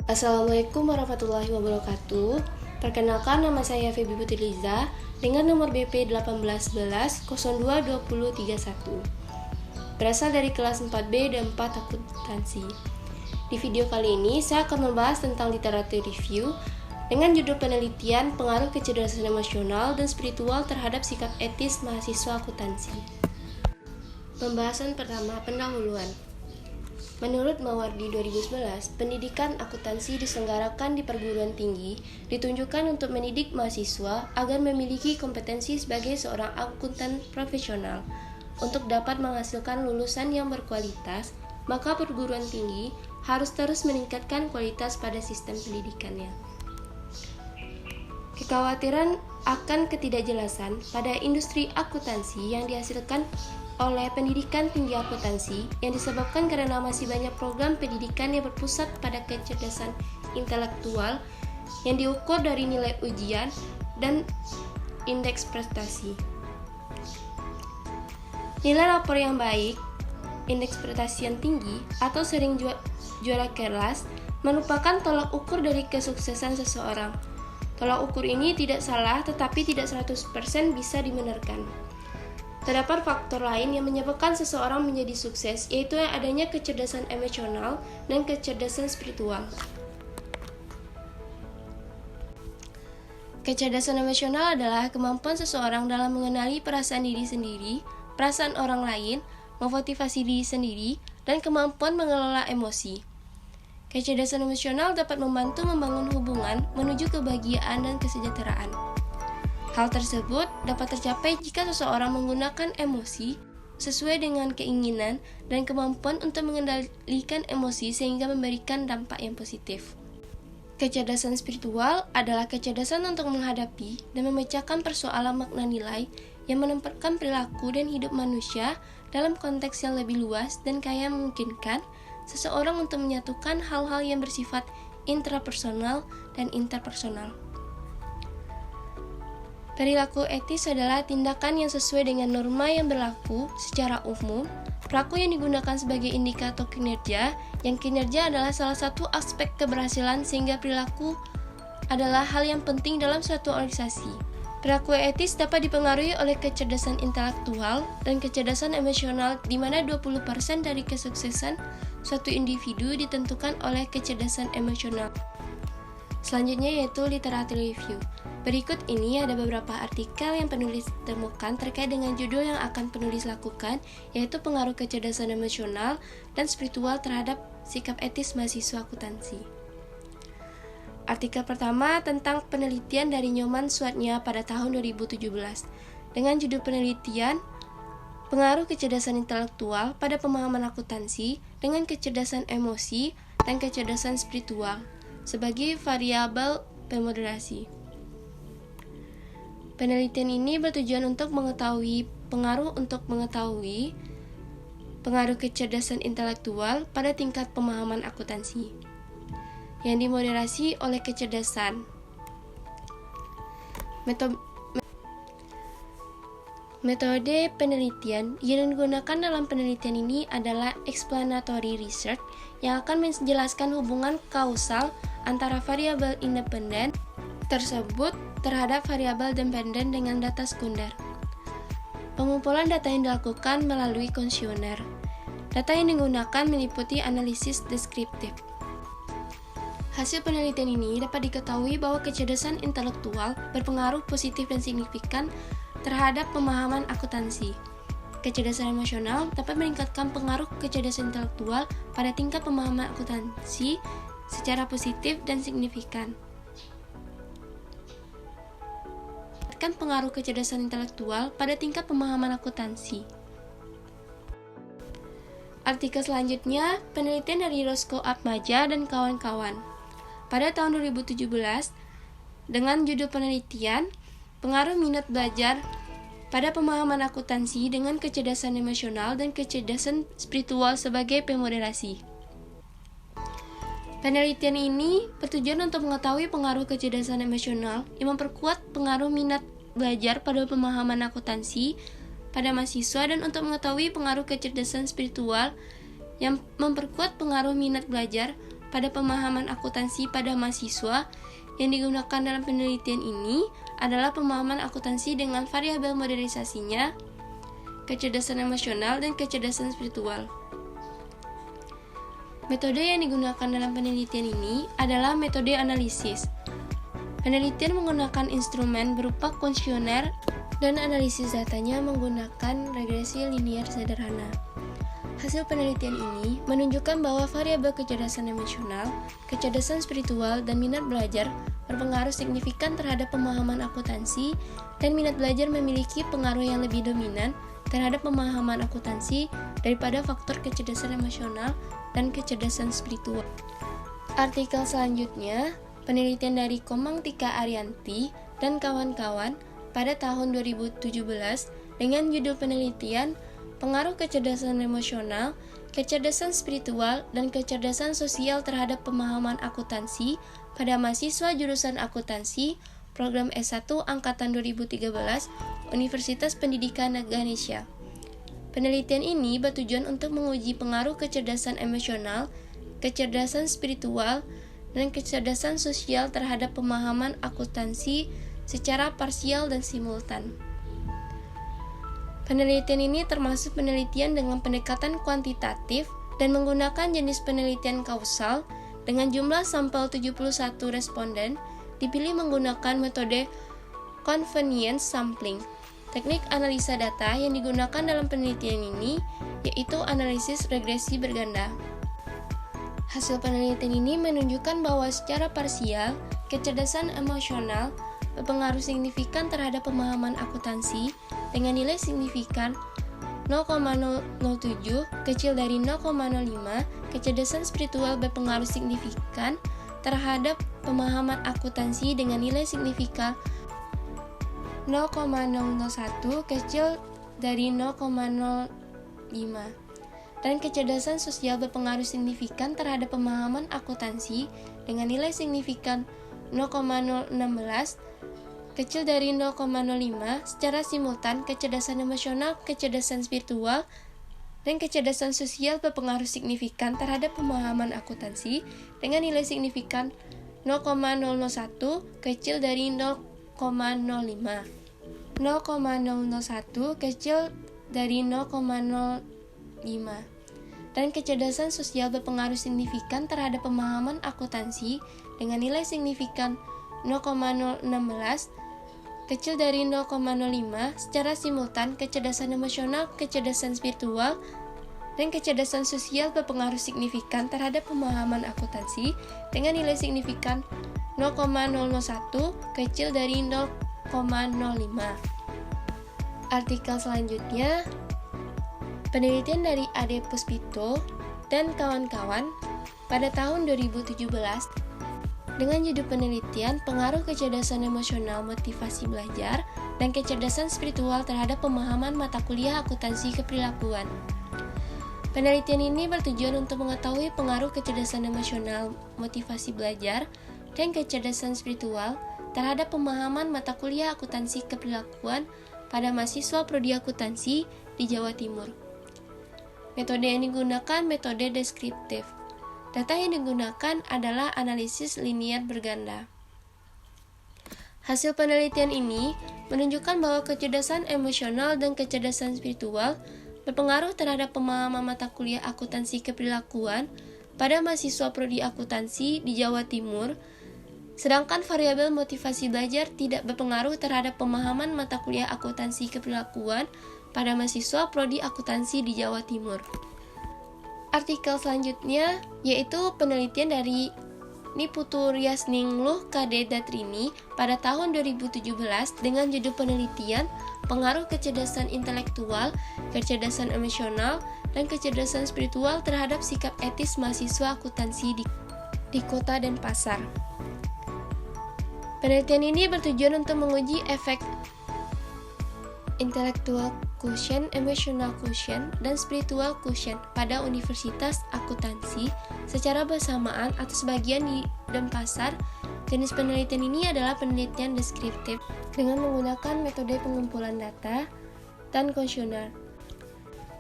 Assalamualaikum warahmatullahi wabarakatuh. Perkenalkan, nama saya Feby Putri Liza dengan nomor BP 1811-022031. Berasal dari kelas 4B dan 4 akuntansi. Di video kali ini saya akan membahas tentang literatur review dengan judul penelitian pengaruh kecerdasan emosional dan spiritual terhadap sikap etis mahasiswa akuntansi. Pembahasan pertama, pendahuluan. Menurut Mawardi 2011, pendidikan akuntansi diselenggarakan di perguruan tinggi ditunjukkan untuk mendidik mahasiswa agar memiliki kompetensi sebagai seorang akuntan profesional. Untuk dapat menghasilkan lulusan yang berkualitas, maka perguruan tinggi harus terus meningkatkan kualitas pada sistem pendidikannya. Kekhawatiran akan ketidakjelasan pada industri akuntansi yang dihasilkan oleh pendidikan tinggi akuntansi yang disebabkan karena masih banyak program pendidikan yang berpusat pada kecerdasan intelektual yang diukur dari nilai ujian dan indeks prestasi. Nilai rapor yang baik, indeks prestasi yang tinggi, atau sering juara kelas merupakan tolak ukur dari kesuksesan seseorang. Tolak ukur ini tidak salah tetapi tidak 100% bisa dibenarkan. Terdapat faktor lain yang menyebabkan seseorang menjadi sukses, yaitu adanya kecerdasan emosional dan kecerdasan spiritual. Kecerdasan emosional adalah kemampuan seseorang dalam mengenali perasaan diri sendiri, perasaan orang lain, memotivasi diri sendiri, dan kemampuan mengelola emosi. Kecerdasan emosional dapat membantu membangun hubungan menuju kebahagiaan dan kesejahteraan. Hal tersebut dapat tercapai jika seseorang menggunakan emosi sesuai dengan keinginan dan kemampuan untuk mengendalikan emosi sehingga memberikan dampak yang positif. Kecerdasan spiritual adalah kecerdasan untuk menghadapi dan memecahkan persoalan makna nilai yang menempatkan perilaku dan hidup manusia dalam konteks yang lebih luas dan kaya memungkinkan seseorang untuk menyatukan hal-hal yang bersifat intrapersonal dan interpersonal. Perilaku etis adalah tindakan yang sesuai dengan norma yang berlaku secara umum. Perilaku yang digunakan sebagai indikator kinerja, yang kinerja adalah salah satu aspek keberhasilan sehingga perilaku adalah hal yang penting dalam suatu organisasi. Perilaku etis dapat dipengaruhi oleh kecerdasan intelektual dan kecerdasan emosional di mana 20% dari kesuksesan suatu individu ditentukan oleh kecerdasan emosional. Selanjutnya yaitu literatur review. Berikut ini ada beberapa artikel yang penulis temukan terkait dengan judul yang akan penulis lakukan, yaitu pengaruh kecerdasan emosional dan spiritual terhadap sikap etis mahasiswa akuntansi. Artikel pertama tentang penelitian dari Nyoman Suatnya pada tahun 2017 dengan judul penelitian pengaruh kecerdasan intelektual pada pemahaman akuntansi dengan kecerdasan emosi dan kecerdasan spiritual sebagai variabel pemoderasi. Penelitian ini bertujuan untuk mengetahui pengaruh kecerdasan intelektual pada tingkat pemahaman akuntansi yang dimoderasi oleh kecerdasan. Metode penelitian yang digunakan dalam penelitian ini adalah explanatory research yang akan menjelaskan hubungan kausal antara variabel independen tersebut terhadap variabel dependen dengan data sekunder. Pengumpulan data yang dilakukan melalui kuesioner. Data yang digunakan meliputi analisis deskriptif. Hasil penelitian ini dapat diketahui bahwa kecerdasan intelektual berpengaruh positif dan signifikan terhadap pemahaman akuntansi. Kecerdasan emosional dapat meningkatkan pengaruh kecerdasan intelektual pada tingkat pemahaman akuntansi secara positif dan signifikan. Pengaruh kecerdasan intelektual pada tingkat pemahaman akuntansi. Artikel selanjutnya, penelitian dari Roscoe Atmaja dan kawan-kawan pada tahun 2017 dengan judul penelitian pengaruh minat belajar pada pemahaman akuntansi dengan kecerdasan emosional dan kecerdasan spiritual sebagai pemoderasi. Penelitian ini bertujuan untuk mengetahui pengaruh kecerdasan emosional yang memperkuat pengaruh minat belajar pada pemahaman akuntansi pada mahasiswa dan untuk mengetahui pengaruh kecerdasan spiritual yang memperkuat pengaruh minat belajar pada pemahaman akuntansi pada mahasiswa. Yang digunakan dalam penelitian ini adalah pemahaman akuntansi dengan variabel modernisasinya, kecerdasan emosional, dan kecerdasan spiritual. Metode yang digunakan dalam penelitian ini adalah metode analisis. Penelitian menggunakan instrumen berupa kuesioner dan analisis datanya menggunakan regresi linier sederhana. Hasil penelitian ini menunjukkan bahwa variabel kecerdasan emosional, kecerdasan spiritual, dan minat belajar berpengaruh signifikan terhadap pemahaman akuntansi, dan minat belajar memiliki pengaruh yang lebih dominan terhadap pemahaman akuntansi daripada faktor kecerdasan emosional dan kecerdasan spiritual. Artikel selanjutnya, penelitian dari Komang Tika Arianti dan kawan-kawan pada tahun 2017 dengan judul penelitian Pengaruh Kecerdasan Emosional, Kecerdasan Spiritual, dan Kecerdasan Sosial terhadap Pemahaman Akuntansi pada mahasiswa jurusan akuntansi program S1 angkatan 2013 Universitas Pendidikan Ganesha. Penelitian ini bertujuan untuk menguji pengaruh kecerdasan emosional, kecerdasan spiritual, dan kecerdasan sosial terhadap pemahaman akuntansi secara parsial dan simultan. Penelitian ini termasuk penelitian dengan pendekatan kuantitatif dan menggunakan jenis penelitian kausal dengan jumlah sampel 71 responden, dipilih menggunakan metode convenience sampling. Teknik analisa data yang digunakan dalam penelitian ini yaitu analisis regresi berganda. Hasil penelitian ini menunjukkan bahwa secara parsial, kecerdasan emosional berpengaruh signifikan terhadap pemahaman akuntansi dengan nilai signifikan 0,007 kecil dari 0,05. Kecerdasan spiritual berpengaruh signifikan terhadap pemahaman akuntansi dengan nilai signifikan 0,001 kecil dari 0,05. Dan kecerdasan sosial berpengaruh signifikan terhadap pemahaman akuntansi dengan nilai signifikan 0,016 kecil dari 0,05. Secara simultan, kecerdasan emosional, kecerdasan spiritual, dan kecerdasan sosial berpengaruh signifikan terhadap pemahaman akuntansi dengan nilai signifikan 0,001 kecil dari 0,05. 0,001 kecil dari 0,05. Dan kecerdasan sosial berpengaruh signifikan terhadap pemahaman akuntansi dengan nilai signifikan 0,016 kecil dari 0,05. Secara simultan, kecerdasan emosional, kecerdasan spiritual, dan kecerdasan sosial berpengaruh signifikan terhadap pemahaman akuntansi dengan nilai signifikan 0,001 kecil dari 0,05. Artikel selanjutnya, penelitian dari Ade Puspito dan kawan-kawan pada tahun 2017 dengan judul penelitian Pengaruh Kecerdasan Emosional Motivasi Belajar dan Kecerdasan Spiritual terhadap Pemahaman Mata Kuliah Akuntansi Keperilakuan. Penelitian ini bertujuan untuk mengetahui pengaruh kecerdasan emosional motivasi belajar dan kecerdasan spiritual terhadap pemahaman mata kuliah akuntansi keperilakuan pada mahasiswa prodi akuntansi di Jawa Timur. Metode yang digunakan metode deskriptif. Data yang digunakan adalah analisis linier berganda. Hasil penelitian ini menunjukkan bahwa kecerdasan emosional dan kecerdasan spiritual berpengaruh terhadap pemahaman mata kuliah akuntansi keperilakuan pada mahasiswa prodi akuntansi di Jawa Timur, sedangkan variabel motivasi belajar tidak berpengaruh terhadap pemahaman mata kuliah akuntansi keperilakuan pada mahasiswa prodi akuntansi di Jawa Timur. Artikel selanjutnya yaitu penelitian dari Niputu Riasningluh Kade Datrini pada tahun 2017 dengan judul penelitian Pengaruh Kecerdasan Intelektual, Kecerdasan Emosional, dan Kecerdasan Spiritual terhadap Sikap Etis Mahasiswa Akuntansi di Kota Denpasar. Penelitian ini bertujuan untuk menguji efek intellectual quotient, emotional quotient, dan spiritual quotient pada Universitas Akuntansi secara bersamaan atau sebagian di Denpasar. Jenis penelitian ini adalah penelitian deskriptif dengan menggunakan metode pengumpulan data dan kuesioner.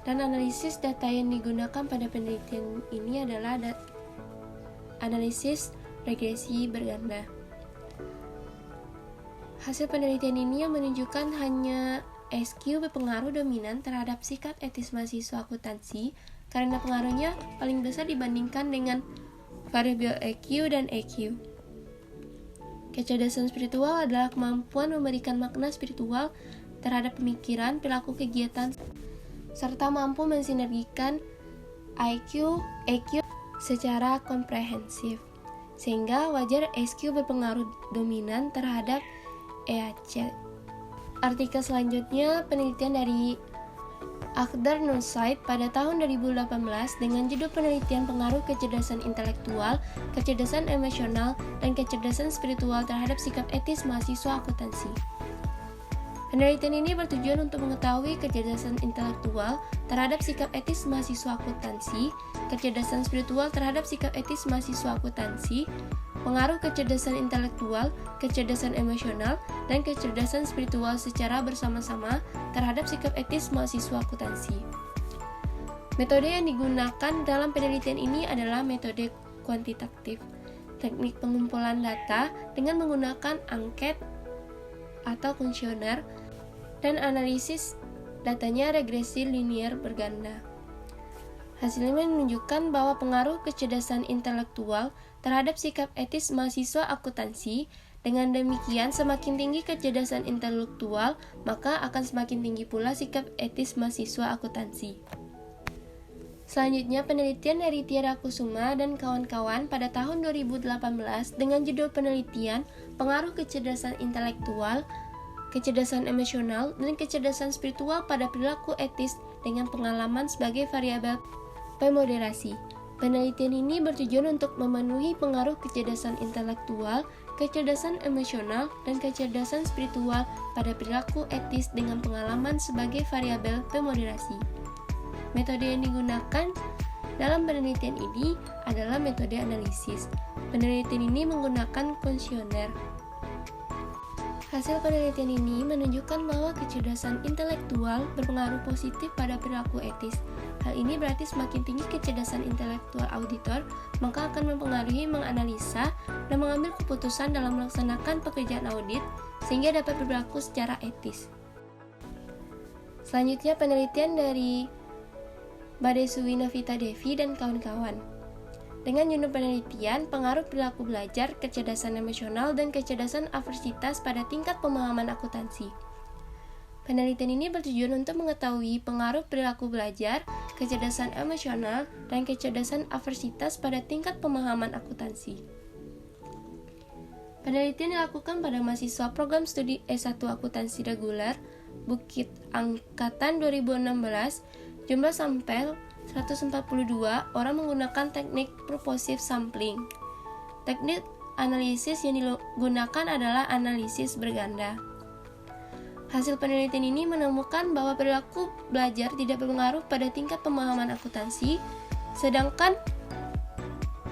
Dan analisis data yang digunakan pada penelitian ini adalah analisis regresi berganda. Hasil penelitian ini yang menunjukkan hanya SQ berpengaruh dominan terhadap sikap etis mahasiswa akuntansi karena pengaruhnya paling besar dibandingkan dengan variabel EQ dan EQ. Kecerdasan spiritual adalah kemampuan memberikan makna spiritual terhadap pemikiran, perilaku, kegiatan, serta mampu mensinergikan IQ, EQ secara komprehensif, sehingga wajar SQ berpengaruh dominan terhadap EAC. Artikel selanjutnya penelitian dari Akhdar Nursaid pada tahun 2018 dengan judul penelitian pengaruh kecerdasan intelektual, kecerdasan emosional, dan kecerdasan spiritual terhadap sikap etis mahasiswa akuntansi. Penelitian ini bertujuan untuk mengetahui kecerdasan intelektual terhadap sikap etis mahasiswa akuntansi, kecerdasan spiritual terhadap sikap etis mahasiswa akuntansi, pengaruh kecerdasan intelektual, kecerdasan emosional, dan kecerdasan spiritual secara bersama-sama terhadap sikap etis mahasiswa akuntansi. Metode yang digunakan dalam penelitian ini adalah metode kuantitatif, teknik pengumpulan data dengan menggunakan angket atau kuesioner, dan analisis datanya regresi linier berganda. Hasilnya menunjukkan bahwa pengaruh kecerdasan intelektual terhadap sikap etis mahasiswa akuntansi, dengan demikian semakin tinggi kecerdasan intelektual, maka akan semakin tinggi pula sikap etis mahasiswa akuntansi. Selanjutnya penelitian dari Tiara Kusuma dan kawan-kawan pada tahun 2018 dengan judul penelitian pengaruh kecerdasan intelektual, kecerdasan emosional, dan kecerdasan spiritual pada perilaku etis dengan pengalaman sebagai variabel pemoderasi. Penelitian ini bertujuan untuk memenuhi pengaruh kecerdasan intelektual, kecerdasan emosional, dan kecerdasan spiritual pada perilaku etis dengan pengalaman sebagai variabel pemoderasi. Metode yang digunakan dalam penelitian ini adalah metode analisis. Penelitian ini menggunakan kuesioner. Hasil penelitian ini menunjukkan bahwa kecerdasan intelektual berpengaruh positif pada perilaku etis. Hal ini berarti semakin tinggi kecerdasan intelektual auditor, maka akan mempengaruhi menganalisa dan mengambil keputusan dalam melaksanakan pekerjaan audit, sehingga dapat berperilaku secara etis. Selanjutnya penelitian dari Badesuwi Navita Devi dan kawan-kawan. Dengan judul penelitian pengaruh perilaku belajar, kecerdasan emosional, dan kecerdasan aversitas pada tingkat pemahaman akuntansi. Penelitian ini bertujuan untuk mengetahui pengaruh perilaku belajar, kecerdasan emosional, dan kecerdasan aversitas pada tingkat pemahaman akuntansi. Penelitian dilakukan pada mahasiswa program studi S1 akuntansi reguler Bukit angkatan 2016, jumlah sampel 142 orang menggunakan teknik purposive sampling. Teknik analisis yang digunakan adalah analisis berganda. Hasil penelitian ini menemukan bahwa perilaku belajar tidak berpengaruh pada tingkat pemahaman akuntansi, sedangkan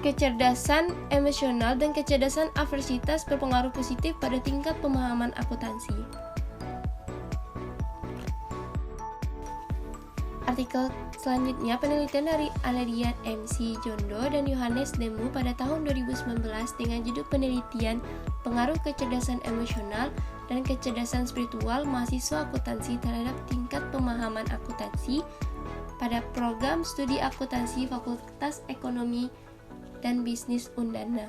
kecerdasan emosional dan kecerdasan aversitas berpengaruh positif pada tingkat pemahaman akuntansi. Artikel selanjutnya penelitian dari Aledian MC Jondo dan Yohanes Demu pada tahun 2019 dengan judul penelitian pengaruh kecerdasan emosional dan kecerdasan spiritual mahasiswa akuntansi terhadap tingkat pemahaman akuntansi pada program studi akuntansi Fakultas Ekonomi dan Bisnis Undana.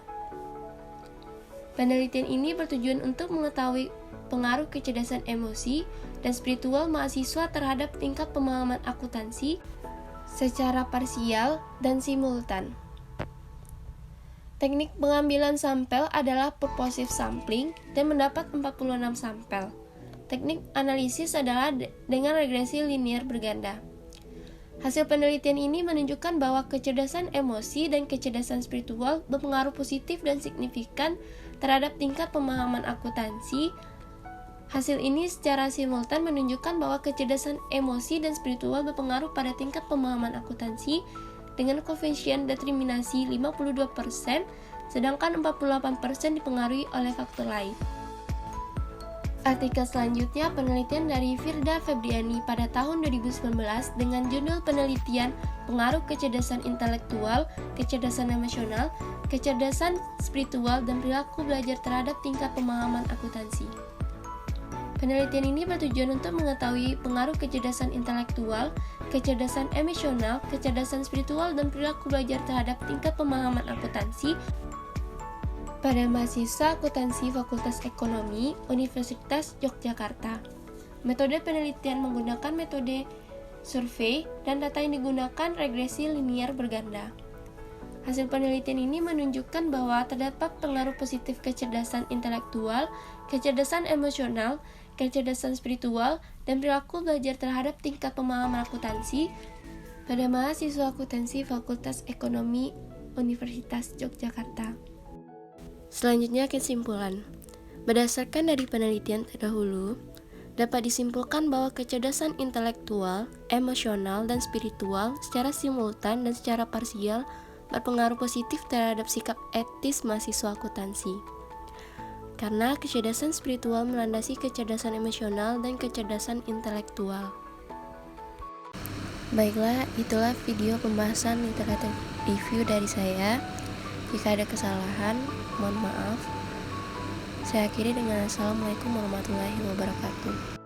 Penelitian ini bertujuan untuk mengetahui pengaruh kecerdasan emosi dan spiritual mahasiswa terhadap tingkat pemahaman akuntansi secara parsial dan simultan. Teknik pengambilan sampel adalah purposive sampling dan mendapat 46 sampel. Teknik analisis adalah dengan regresi linier berganda. Hasil penelitian ini menunjukkan bahwa kecerdasan emosi dan kecerdasan spiritual berpengaruh positif dan signifikan terhadap tingkat pemahaman akuntansi. Hasil ini secara simultan menunjukkan bahwa kecerdasan emosi dan spiritual berpengaruh pada tingkat pemahaman akuntansi dengan koefisien determinasi 52%, sedangkan 48% dipengaruhi oleh faktor lain. Artikel selanjutnya penelitian dari Firda Febriani pada tahun 2019 dengan judul penelitian pengaruh kecerdasan intelektual, kecerdasan emosional, kecerdasan spiritual, dan perilaku belajar terhadap tingkat pemahaman akuntansi. Penelitian ini bertujuan untuk mengetahui pengaruh kecerdasan intelektual, kecerdasan emosional, kecerdasan spiritual, dan perilaku belajar terhadap tingkat pemahaman akuntansi pada mahasiswa akuntansi Fakultas Ekonomi Universitas Yogyakarta. Metode penelitian menggunakan metode survei dan data yang digunakan regresi linear berganda. Hasil penelitian ini menunjukkan bahwa terdapat pengaruh positif kecerdasan intelektual, kecerdasan emosional, kecerdasan spiritual, dan perilaku belajar terhadap tingkat pemahaman akuntansi pada mahasiswa akuntansi Fakultas Ekonomi Universitas Yogyakarta. Selanjutnya kesimpulan. Berdasarkan dari penelitian terdahulu, dapat disimpulkan bahwa kecerdasan intelektual, emosional, dan spiritual secara simultan dan secara parsial berpengaruh positif terhadap sikap etis mahasiswa akuntansi. Karena kecerdasan spiritual melandasi kecerdasan emosional dan kecerdasan intelektual. Baiklah, itulah video pembahasan literatur review dari saya. Jika ada kesalahan, mohon maaf. Saya akhiri dengan Assalamualaikum warahmatullahi wabarakatuh.